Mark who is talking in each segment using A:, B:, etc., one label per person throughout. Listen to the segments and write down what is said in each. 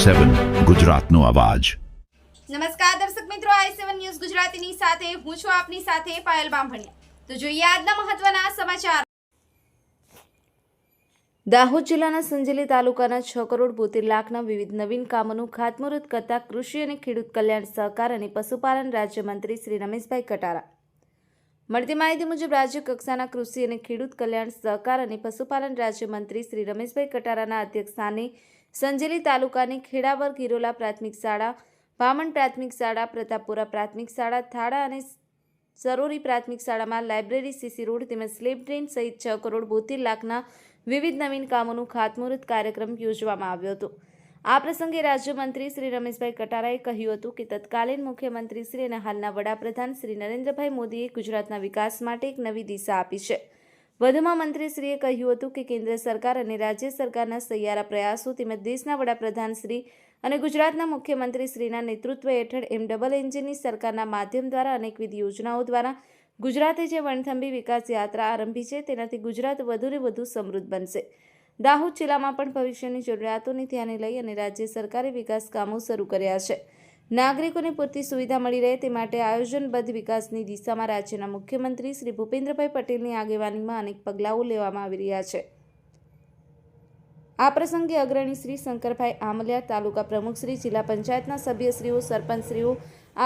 A: i7 ગુજરાતનો અવાજ।
B: નમસ્કાર દર્શક મિત્રો, i7 ન્યૂઝ ગુજરાતીની સાથે હું છું આપની સાથે પાયલ બામભણિયા। તો જોઈએ આજના મહત્વના સમાચાર। દાહોદ જિલ્લાના સંજેલી તાલુકાના 6 કરોડ 72 લાખના વિવિધ નવીન કામોનું ખાતમુહૂર્ત કરતા કૃષિ અને ખેડૂત કલ્યાણ સહકાર અને પશુપાલન રાજ્યમંત્રી શ્રી રમેશભાઈ કટારા। મળતી માહિતી મુજબ રાજ્ય કક્ષાના કૃષિ અને ખેડૂત કલ્યાણ સહકાર અને પશુપાલન રાજ્યમંત્રી શ્રી રમેશભાઈ કટારાના અધ્યક્ષસ્થાને સંજેલી તાલુકાની ખેડાવર ગિરોલા પ્રાથમિક શાળા, ભામણ પ્રાથમિક શાળા, પ્રતાપપુરા પ્રાથમિક શાળા, થાડા અને સરોરી પ્રાથમિક શાળામાં લાઇબ્રેરી, સીસી રોડ તેમજ સ્લેબ ડ્રેન સહિત 6 કરોડ 72 લાખના વિવિધ નવીન કામોનું ખાતમુહૂર્ત કાર્યક્રમ યોજવામાં આવ્યો હતો। આ પ્રસંગે રાજ્યમંત્રી શ્રી રમેશભાઈ કટારાએ કહ્યું હતું કે તત્કાલીન મુખ્યમંત્રી શ્રી અને હાલના વડાપ્રધાન શ્રી નરેન્દ્રભાઈ મોદીએ ગુજરાતના વિકાસ માટે એક નવી દિશા આપી છે। વધુમાં મંત્રીશ્રીએ કહ્યું હતું કે કેન્દ્ર સરકાર અને રાજ્ય સરકારના સહિયારા પ્રયાસો તેમજ દેશના વડાપ્રધાન શ્રી અને ગુજરાતના મુખ્યમંત્રી શ્રીના નેતૃત્વ હેઠળ ડબલ એન્જિનની સરકારના માધ્યમ દ્વારા અનેકવિધ યોજનાઓ દ્વારા ગુજરાતે જે વણથંભી વિકાસ યાત્રા આરંભી છે તેનાથી ગુજરાત વધુને વધુ સમૃદ્ધ બનશે। દાહોદ જિલ્લામાં પણ ભવિષ્યની જરૂરિયાતોને ધ્યાને લઈ અને રાજ્ય સરકારે વિકાસ કામો શરૂ કર્યા છે। નાગરિકોને પૂરતી સુવિધા મળી રહે તે માટે આયોજનબદ્ધ વિકાસની દિશામાં રાજ્યના મુખ્યમંત્રી શ્રી ભૂપેન્દ્રભાઈ પટેલની આગેવાનીમાં અનેક પગલાઓ લેવામાં આવી રહ્યા છે। આ પ્રસંગે અગ્રણી શ્રી શંકરભાઈ આમલિયા, તાલુકા પ્રમુખ શ્રી, જિલ્લા પંચાયતના સભ્યશ્રીઓ, સરપંચશ્રીઓ,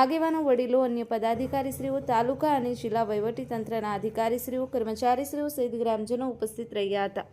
B: આગેવાનો, વડીલો, અન્ય પદાધિકારીશ્રીઓ, તાલુકા અને જિલ્લા વહીવટીતંત્રના અધિકારીશ્રીઓ, કર્મચારીશ્રીઓ સહિત ગ્રામજનો ઉપસ્થિત રહ્યા હતા।